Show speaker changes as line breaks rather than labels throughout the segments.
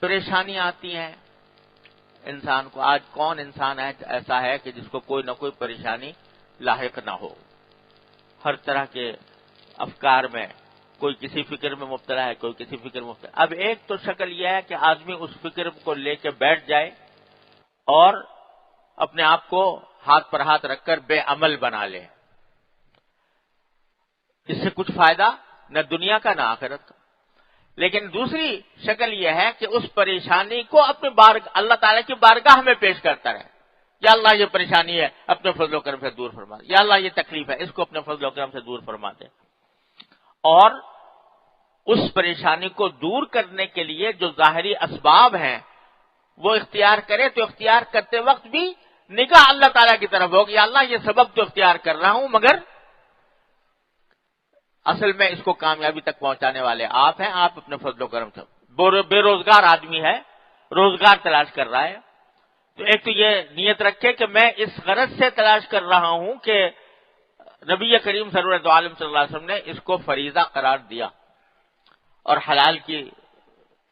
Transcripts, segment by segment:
پریشانیاں آتی ہیں انسان کو. آج کون انسان ایسا ہے کہ جس کو کوئی نہ کوئی پریشانی لاحق نہ ہو؟ ہر طرح کے افکار میں کوئی کسی فکر میں مبتلا ہے، کوئی کسی فکر میں مبتلا. اب ایک تو شکل یہ ہے کہ آدمی اس فکر کو لے کے بیٹھ جائے اور اپنے آپ کو ہاتھ پر ہاتھ رکھ کر بے عمل بنا لے. اس سے کچھ فائدہ نہ دنیا کا نہ آخرت کا. لیکن دوسری شکل یہ ہے کہ اس پریشانی کو اپنے اللہ تعالیٰ کی بارگاہ میں پیش کرتا رہے. یا اللہ یہ پریشانی ہے، اپنے فضل و کرم سے دور فرما دے. یا اللہ یہ تکلیف ہے، اس کو اپنے فضل و کرم سے دور فرما دے. اور اس پریشانی کو دور کرنے کے لیے جو ظاہری اسباب ہیں وہ اختیار کرے، تو اختیار کرتے وقت بھی نگاہ اللہ تعالیٰ کی طرف ہوگی. یا اللہ یہ سبب تو اختیار کر رہا ہوں، مگر اصل میں اس کو کامیابی تک پہنچانے والے آپ ہیں. آپ اپنے فضل و کرم سے. بے روزگار آدمی ہے، روزگار تلاش کر رہا ہے، تو ایک تو یہ نیت رکھے کہ میں اس غرض سے تلاش کر رہا ہوں کہ نبی کریم سرور دو عالم صلی اللہ علیہ وسلم نے اس کو فریضہ قرار دیا اور حلال کی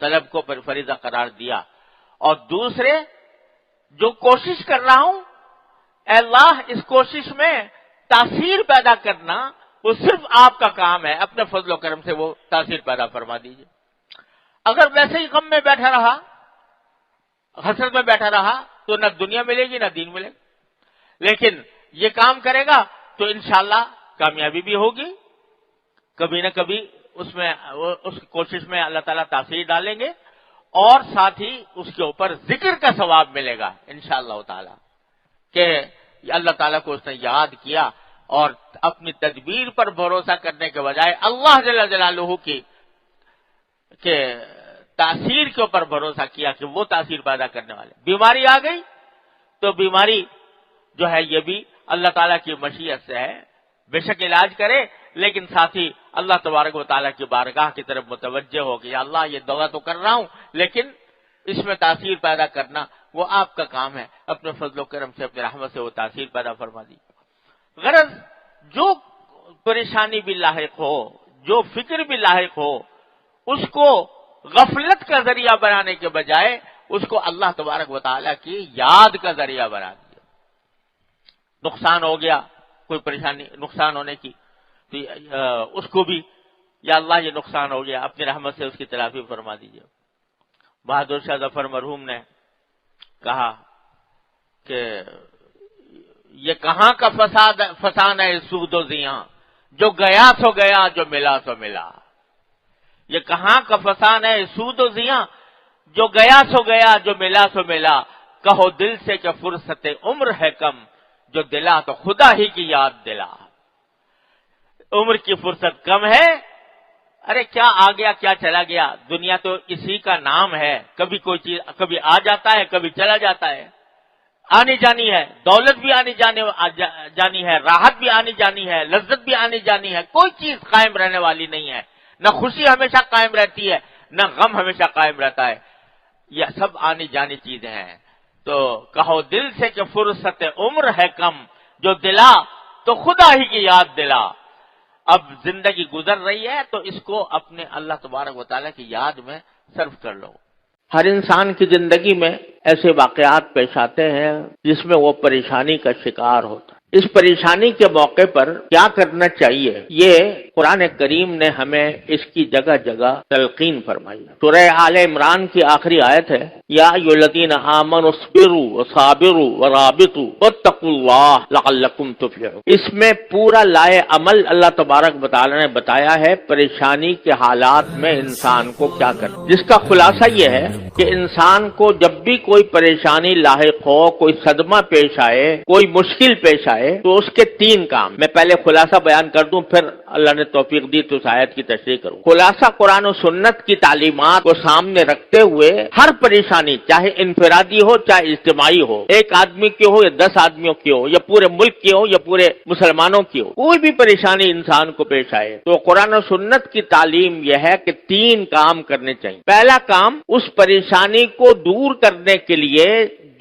طلب کو فریضہ قرار دیا. اور دوسرے جو کوشش کر رہا ہوں، اے اللہ اس کوشش میں تاثیر پیدا کرنا وہ صرف آپ کا کام ہے، اپنے فضل و کرم سے وہ تاثیر پیدا فرما دیجیے. اگر ویسے ہی غم میں بیٹھا رہا، حسرت میں بیٹھا رہا، تو نہ دنیا ملے گی نہ دین ملے گا. لیکن یہ کام کرے گا تو انشاءاللہ کامیابی بھی ہوگی. کبھی نہ کبھی اس کوشش میں اللہ تعالیٰ تاثیر ڈالیں گے، اور ساتھ ہی اس کے اوپر ذکر کا ثواب ملے گا انشاءاللہ تعالی کہ اللہ تعالیٰ کو اس نے یاد کیا اور اپنی تدبیر پر بھروسہ کرنے کے بجائے اللہ جل جلالہ کی کہ تاثیر کے اوپر بھروسہ کیا کہ وہ تاثیر پیدا کرنے والے. بیماری آ گئی تو بیماری جو ہے یہ بھی اللہ تعالیٰ کی مشیت سے ہے، بے شک علاج کرے، لیکن ساتھ ہی اللہ تبارک و تعالیٰ کی بارگاہ کی طرف متوجہ ہو کہ اللہ یہ دعا تو کر رہا ہوں، لیکن اس میں تاثیر پیدا کرنا وہ آپ کا کام ہے. اپنے فضل و کرم سے، اپنے رحمت سے وہ تاثیر پیدا فرما دی. غرض جو پریشانی بھی لاحق ہو، جو فکر بھی لاحق ہو، اس کو غفلت کا ذریعہ بنانے کے بجائے اس کو اللہ تبارک و تعالیٰ کی یاد کا ذریعہ بنا دیا. نقصان ہو گیا، کوئی پریشانی نقصان ہونے کی، تو اس کو بھی یا اللہ یہ نقصان ہو گیا، اپنی رحمت سے اس کی تلافی فرما دیجیے. بہادر شاہ ظفر مرحوم نے کہا کہ یہ کہاں کا فسان ہے سود و زیاں، جو گیا سو گیا، جو ملا سو ملا. یہ کہاں کا فسان ہے سود و زیاں، جو گیا سو گیا، جو ملا سو ملا. کہو دل سے کہ فرصت عمر ہے کم، جو دلا تو خدا ہی کی یاد دلا. عمر کی فرصت کم ہے، ارے کیا آ گیا کیا چلا گیا، دنیا تو اسی کا نام ہے. کبھی کوئی چیز کبھی آ جاتا ہے، کبھی چلا جاتا ہے. آنی جانی ہے، دولت بھی آنی جانی ہے، راحت بھی آنی جانی ہے، لذت بھی آنی جانی ہے. کوئی چیز قائم رہنے والی نہیں ہے. نہ خوشی ہمیشہ قائم رہتی ہے، نہ غم ہمیشہ قائم رہتا ہے. یہ سب آنی جانی چیزیں ہیں. تو کہو دل سے کہ فرصت عمر ہے کم، جو دلا تو خدا ہی کی یاد دلا. اب زندگی گزر رہی ہے تو اس کو اپنے اللہ تبارک و تعالیٰ کی یاد میں صرف کر لو. ہر انسان کی زندگی میں ایسے واقعات پیش آتے ہیں جس میں وہ پریشانی کا شکار ہوتا ہے. اس پریشانی کے موقع پر کیا کرنا چاہیے، یہ قرآن کریم نے ہمیں اس کی جگہ جگہ تلقین فرمائی. سورہ آل عمران کی آخری آیت ہے، یا ایھا الذین آمنوا اصبروا وصابروا ورابطوا واتقوا اللہ لعلکم تفلحون. اس میں پورا لائے عمل اللہ تبارک و تعالی نے بتایا ہے پریشانی کے حالات میں انسان کو کیا کرنا، جس کا خلاصہ یہ ہے کہ انسان کو جب بھی کوئی پریشانی لاحق ہو، کوئی صدمہ پیش آئے، کوئی مشکل پیش آئے، تو اس کے 3 کام. میں پہلے خلاصہ بیان کر دوں، پھر اللہ نے توفیق دی تو اس آیت کی تشریح کروں. خلاصہ قرآن و سنت کی تعلیمات کو سامنے رکھتے ہوئے ہر پریشانی چاہے انفرادی ہو چاہے اجتماعی ہو، ایک آدمی کی ہو یا 10 آدمیوں کی ہو یا پورے ملک کی ہو یا پورے مسلمانوں کی ہو، کوئی بھی پریشانی انسان کو پیش آئے تو قرآن و سنت کی تعلیم یہ ہے کہ 3 کام کرنے چاہیے. پہلا کام، اس پریشانی کو دور کرنے کے لیے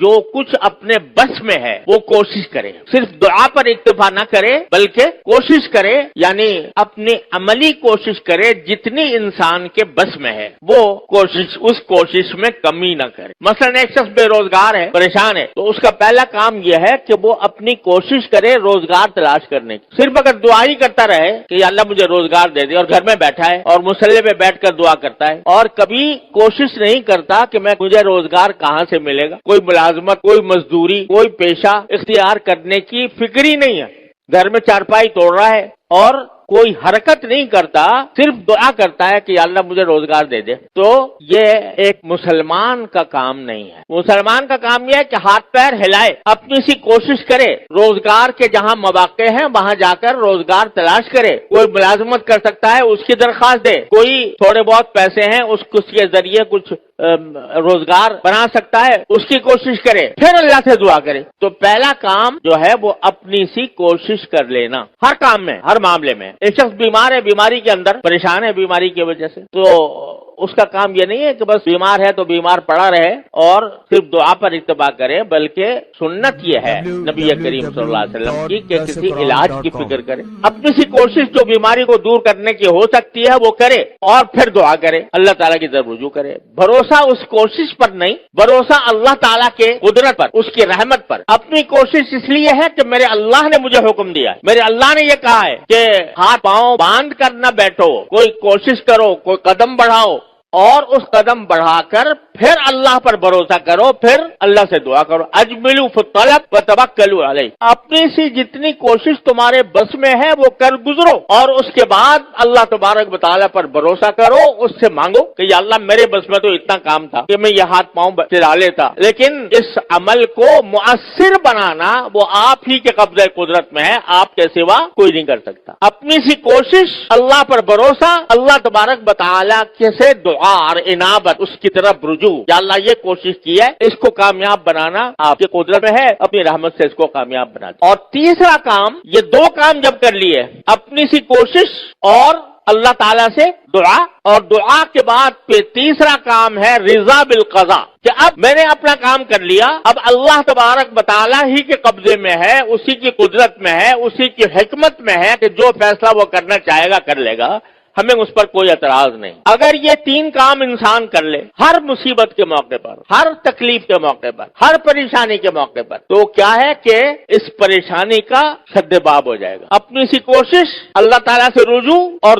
جو کچھ اپنے بس میں ہے وہ کوشش کرے، صرف دعا پر اکتفا نہ کرے بلکہ کوشش کرے، یعنی اپنی عملی کوشش کرے، جتنی انسان کے بس میں ہے وہ کوشش، اس کوشش میں کمی نہ کرے۔ مثلا ایک شخص بے روزگار ہے، پریشان ہے، تو اس کا پہلا کام یہ ہے کہ وہ اپنی کوشش کرے روزگار تلاش کرنے کی۔ صرف اگر دعا ہی کرتا رہے کہ یا اللہ مجھے روزگار دے دے، اور گھر میں بیٹھا ہے اور مصلی پہ بیٹھ کر دعا کرتا ہے اور کبھی کوشش نہیں کرتا کہ مجھے روزگار کہاں سے ملے گا، کوئی ملازمت، کوئی مزدوری، کوئی پیشہ اختیار کرنے کی فکر ہی نہیں ہے، گھر میں چارپائی توڑ رہا ہے اور کوئی حرکت نہیں کرتا، صرف دعا کرتا ہے کہ یا اللہ مجھے روزگار دے دے، تو یہ ایک مسلمان کا کام نہیں ہے۔ مسلمان کا کام یہ ہے کہ ہاتھ پیر ہلائے، اپنی سی کوشش کرے، روزگار کے جہاں مواقع ہیں وہاں جا کر روزگار تلاش کرے، کوئی ملازمت کر سکتا ہے اس کی درخواست دے، کوئی تھوڑے بہت پیسے ہیں اس کے ذریعے کچھ روزگار بنا سکتا ہے اس کی کوشش کرے، پھر اللہ سے دعا کرے۔ تو پہلا کام جو ہے وہ اپنی سی کوشش کر لینا، ہر کام میں، ہر معاملے میں۔ ایک شخص بیمار ہے، بیماری کے اندر پریشان ہے بیماری کی وجہ سے، تو اس کا کام یہ نہیں ہے کہ بس بیمار ہے تو بیمار پڑا رہے اور صرف دعا پر اتباع کرے، بلکہ سنت یہ ہے نبی کریم صلی اللہ علیہ وسلم کی کہ کسی علاج کی فکر کرے، اپنی سی کوشش جو بیماری کو دور کرنے کی ہو سکتی ہے وہ کرے اور پھر دعا کرے، اللہ تعالیٰ کی طرف رجوع کرے۔ بھروسہ اس کوشش پر نہیں، بھروسہ اللہ تعالیٰ کے قدرت پر، اس کی رحمت پر۔ اپنی کوشش اس لیے ہے کہ میرے اللہ نے مجھے حکم دیا ہے، میرے اللہ نے یہ کہا ہے کہ ہاتھ پاؤں باندھ کر نہ بیٹھو، کوئی کوشش کرو، کوئی قدم بڑھاؤ، اور اس قدم بڑھا کر پھر اللہ پر بھروسہ کرو، پھر اللہ سے دعا کرو۔ اجملوا فی الطلب وتوکلوا علیہ، اپنی سی جتنی کوشش تمہارے بس میں ہے وہ کر گزرو، اور اس کے بعد اللہ تبارک و تعالیٰ پر بھروسہ کرو، اس سے مانگو کہ یا اللہ میرے بس میں تو اتنا کام تھا کہ میں یہ ہاتھ پاؤں چلا لیتا، لیکن اس عمل کو مؤثر بنانا وہ آپ ہی کے قبضہ قدرت میں ہے، آپ کے سوا کوئی نہیں کر سکتا۔ اپنی سی کوشش، اللہ پر بھروسہ، اللہ تبارک و تعالیٰ سے دعا اور انابت، اس کی طرف رجوع، یا اللہ یہ کوشش کی ہے، اس کو کامیاب بنانا آپ کی قدرت میں ہے، اپنی رحمت سے اس کو کامیاب بنا دیں۔ اور تیسرا کام، یہ دو کام جب کر لیے، اپنی سی کوشش اور اللہ تعالیٰ سے دعا، اور دعا کے بعد پھر تیسرا کام ہے رضا بالقضاء، کہ اب میں نے اپنا کام کر لیا، اب اللہ تبارک و تعالیٰ ہی کے قبضے میں ہے، اسی کی قدرت میں ہے، اسی کی حکمت میں ہے کہ جو فیصلہ وہ کرنا چاہے گا کر لے گا، ہمیں اس پر کوئی اعتراض نہیں۔ اگر یہ تین کام انسان کر لے، ہر مصیبت کے موقع پر، ہر تکلیف کے موقع پر، ہر پریشانی کے موقع پر، تو کیا ہے کہ اس پریشانی کا سدباب ہو جائے گا۔ اپنی سی کوشش، اللہ تعالیٰ سے رجوع اور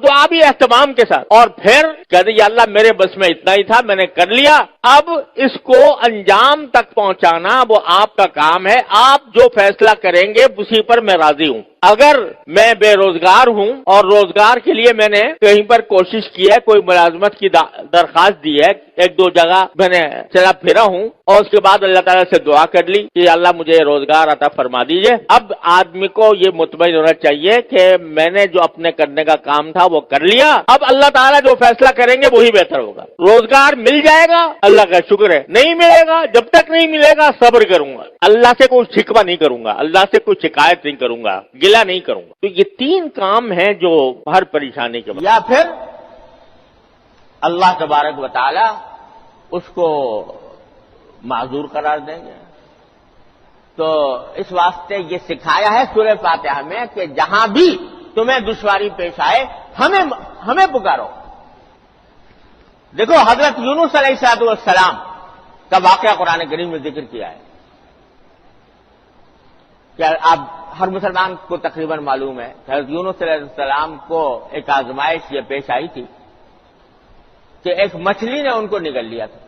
دعا بھی اہتمام کے ساتھ، اور پھر کہہ دے یا اللہ میرے بس میں اتنا ہی تھا، میں نے کر لیا، اب اس کو انجام تک پہنچانا وہ آپ کا کام ہے، آپ جو فیصلہ کریں گے اسی پر میں راضی ہوں۔ اگر میں بے روزگار ہوں اور روزگار کے لیے میں نے کہیں پر کوشش کی ہے، کوئی ملازمت کی درخواست دی ہے، ایک دو جگہ میں نے چلا پھرا ہوں، اور اس کے بعد اللہ تعالیٰ سے دعا کر لی کہ اللہ مجھے روزگار عطا فرما دیجئے، اب آدمی کو یہ مطمئن ہونا چاہیے کہ میں نے جو اپنے کرنے کا کام تھا وہ کر لیا، اب اللہ تعالیٰ جو فیصلہ کریں گے وہی بہتر ہوگا۔ روزگار مل جائے گا، اللہ کا شکر ہے، نہیں ملے گا، جب تک نہیں ملے گا صبر کروں گا، اللہ سے کوئی شکوہ نہیں کروں گا، اللہ سے کوئی شکایت نہیں کروں گا، گلہ نہیں کروں گا۔ تو یہ تین کام ہیں جو ہر پریشانی کے بعد، یا پھر اللہ تبارک و تعالی اس کو معذور قرار دیں گے۔ تو اس واسطے یہ سکھایا ہے سورہ فاتحہ میں کہ جہاں بھی تمہیں دشواری پیش آئے ہمیں پکارو۔ دیکھو حضرت یونس علیہ السلام کا واقعہ قرآن کریم میں ذکر کیا ہے کہ آپ ہر مسلمان کو تقریباً معلوم ہے کہ حضرت یونس علیہ السلام کو ایک آزمائش یہ پیش آئی تھی کہ ایک مچھلی نے ان کو نگل لیا تھا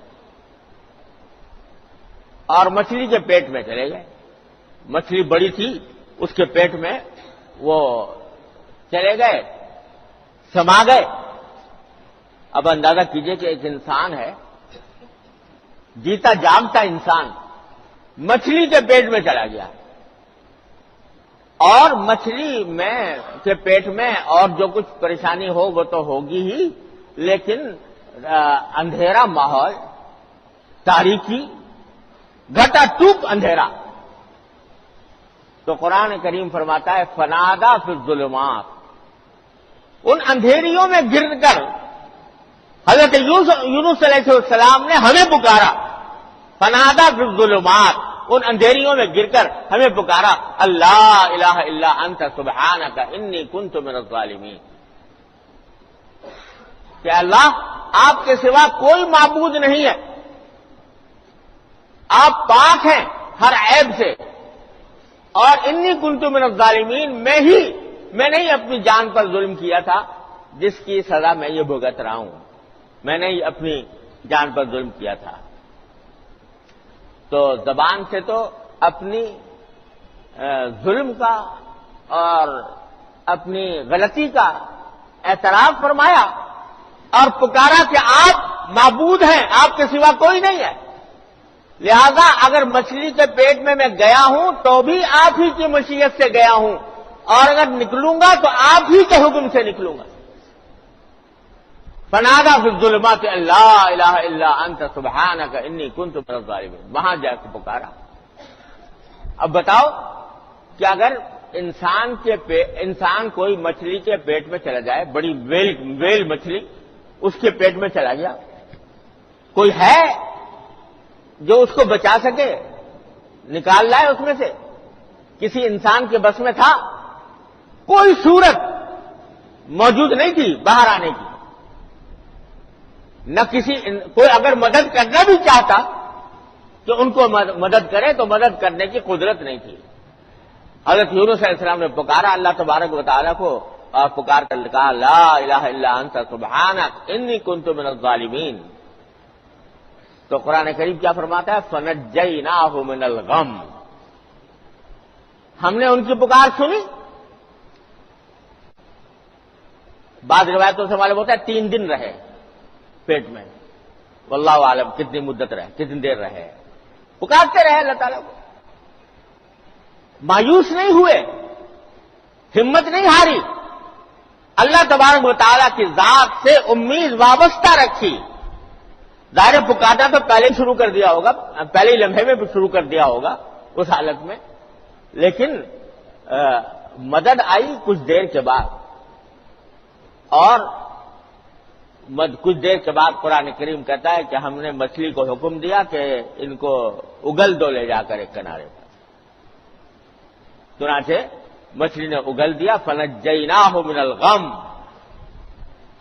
اور مچھلی کے پیٹ میں چلے گئے۔ مچھلی بڑی تھی، اس کے پیٹ میں وہ چلے گئے، سما گئے۔ اب اندازہ کیجئے کہ ایک انسان ہے، جیتا جاگتا انسان، مچھلی کے پیٹ میں چلا گیا، اور مچھلی کے پیٹ میں اور جو کچھ پریشانی ہو وہ تو ہوگی ہی، لیکن اندھیرا ماحول، تاریکی، گھٹا ٹوپ اندھیرا۔ تو قرآن کریم فرماتا ہے فنادا فی الظلمات، ان اندھیریوں میں گر کر حضرت یونس علیہ السلام نے ہمیں پکارا۔
فنادى في الظلمات، ان اندھیریوں میں گر کر ہمیں پکارا، اللہ الہ الا انت سبحانک انی کنت من الظالمین، کہ اللہ آپ کے سوا کوئی معبود نہیں ہے، آپ پاک ہیں ہر عیب سے، اور انی کنت من الظالمین، میں نے ہی اپنی جان پر ظلم کیا تھا، جس کی سزا میں یہ بھگت رہا ہوں، میں نے ہی اپنی جان پر ظلم کیا تھا۔ تو زبان سے تو اپنی ظلم کا اور اپنی غلطی کا اعتراف فرمایا اور پکارا کہ آپ معبود ہیں، آپ کے سوا کوئی نہیں ہے، لہذا اگر مچھلی کے پیٹ میں گیا ہوں تو بھی آپ ہی کی مشیت سے گیا ہوں، اور اگر نکلوں گا تو آپ ہی کے حکم سے نکلوں گا۔ فنادى في الظلمات لا الہ الا انت سبحانک انی کنت من الظالمین، وہاں جا کے پکارا۔ اب بتاؤ کہ اگر انسان کوئی مچھلی کے پیٹ میں چلا جائے، بڑی ویل مچھلی اس کے پیٹ میں چلا گیا، کوئی ہے جو اس کو بچا سکے، نکال لائے اس میں سے؟ کسی انسان کے بس میں تھا؟ کوئی صورت موجود نہیں تھی باہر آنے کی، نہ کوئی اگر مدد کرنا بھی چاہتا کہ ان کو مدد کرے تو مدد کرنے کی قدرت نہیں تھی۔ حضرت یونس علیہ السلام نے پکارا اللہ تبارک و تعالیٰ کو، اور پکار کر کہا لا الہ الا انت سبحانک انی کنت من الظالمین۔ تو قرآن کریم کیا فرماتا ہے؟ فنجیناہ من الغم، ہم نے ان کی پکار سنی۔ بعض روایتوں سے معلوم ہوتا ہے 3 دن رہے پیٹ میں، واللہ عالم کتنی مدت رہے، کتنی دیر رہے، پکارتے رہے اللہ تعالیٰ کو، مایوس نہیں ہوئے، ہمت نہیں ہاری، اللہ تبارک و تعالیٰ کی ذات سے امید وابستہ رکھی۔ ظاہر پکارنا تو پہلے شروع کر دیا ہوگا، پہلے ہی لمحے میں شروع کر دیا ہوگا اس حالت میں، لیکن مدد آئی کچھ دیر کے بعد، اور کچھ دیر کے بعد قرآن کریم کہتا ہے کہ ہم نے مچھلی کو حکم دیا کہ ان کو اگل دو لے جا کر ایک کنارے پر، چنانچہ مچھلی نے اگل دیا۔ فنجیناہ من الغم،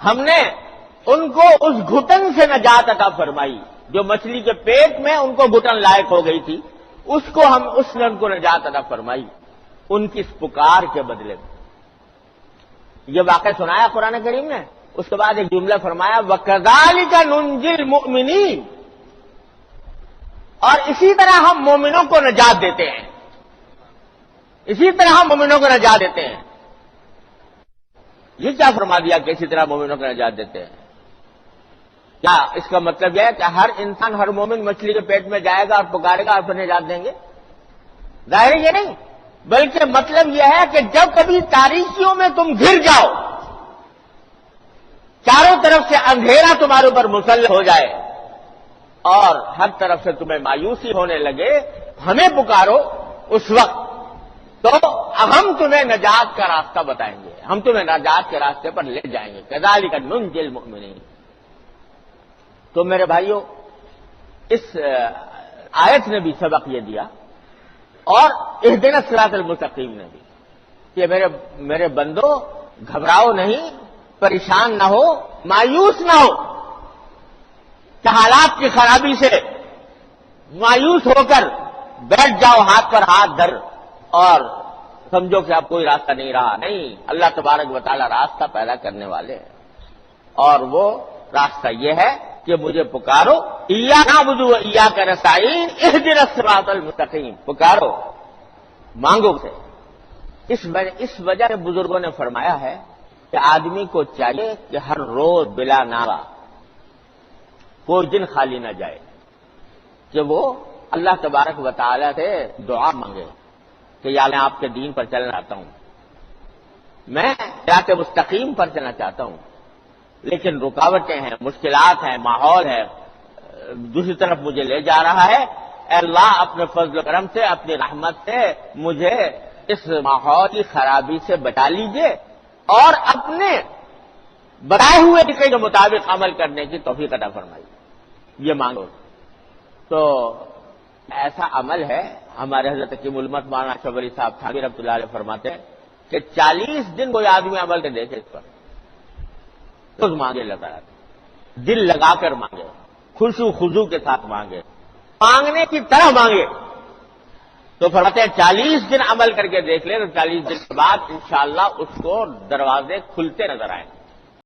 ہم نے ان کو اس گھٹن سے نجات عطا فرمائی، جو مچھلی کے پیٹ میں ان کو گھٹن لائق ہو گئی تھی، اس نے ان کو نجات عطا فرمائی ان کی اس پکار کے بدلے میں۔ یہ واقعہ سنایا قرآن کریم نے، اس کے بعد ایک جملہ فرمایا وَكَذَلِكَ نُنْجِي الْمُؤْمِنِينَ، اور اسی طرح ہم مومنوں کو نجات دیتے ہیں، اسی طرح ہم مومنوں کو نجات دیتے ہیں۔ یہ کیا فرما دیا کہ اسی طرح مومنوں کو نجات دیتے ہیں؟ کیا اس کا مطلب یہ ہے کہ ہر انسان، ہر مومن مچھلی کے پیٹ میں جائے گا اور پکارے گا اور پھر نجات دیں گے؟ ظاہر یہ نہیں، بلکہ مطلب یہ ہے کہ جب کبھی تاریکیوں میں تم گر جاؤ، چاروں طرف سے اندھیرا تمہارے اوپر مسلط ہو جائے اور ہر طرف سے تمہیں مایوسی ہونے لگے، ہمیں پکارو اس وقت، تو ہم تمہیں نجات کا راستہ بتائیں گے، ہم تمہیں نجات کے راستے پر لے جائیں گے۔ کذالک ننجی المؤمنین۔ تو میرے بھائیوں، اس آیت نے بھی سبق یہ دیا، اور اہدنا الصراط المستقیم نے بھی، کہ میرے بندو گھبراؤ نہیں، پریشان نہ ہو، مایوس نہ ہو، کہ حالات کی خرابی سے مایوس ہو کر بیٹھ جاؤ ہاتھ پر ہاتھ دھر اور سمجھو کہ اب کوئی راستہ نہیں رہا۔ نہیں، اللہ تبارک و تعالیٰ راستہ پیدا کرنے والے ہیں، اور وہ راستہ یہ ہے کہ مجھے پکارو، ایاک نعبد و ایاک نستعین اہدنا الصراط المستقیم، پکارو، مانگو سے۔ اس وجہ سے بزرگوں نے فرمایا ہے کہ آدمی کو چاہیے کہ ہر روز بلا ناغہ کوئی دن خالی نہ جائے، کہ وہ اللہ تبارک و تعالیٰ سے دعا مانگے کہ یا میں آپ کے دین پر چلنا چاہتا ہوں، میں صراط مستقیم پر چلنا چاہتا ہوں، لیکن رکاوٹیں ہیں، مشکلات ہیں، ماحول ہے، دوسری طرف مجھے لے جا رہا ہے، اے اللہ اپنے فضل و کرم سے، اپنی رحمت سے مجھے اس ماحول کی خرابی سے بچا لیجئے اور اپنے بتائے ہوئے طریقے کے مطابق عمل کرنے کی توفیق عطا فرمائیے، یہ مانگو۔ تو ایسا عمل ہے، ہمارے حضرت حکیم الامت مولانا اشرف علی صاحب تھانوی رحمۃ اللہ علیہ فرماتے ہیں کہ 40 دن کوئی آدمی عمل کے دیکھے اس پر، روز مانگے اللہ تعالیٰ، دل لگا کر مانگے، خوشو خضوع کے ساتھ مانگے، مانگنے کی طرح مانگے، تو فرماتے ہیں 40 دن عمل کر کے دیکھ لے تو 40 دن کے بعد انشاءاللہ اس کو دروازے کھلتے نظر آئیں گے۔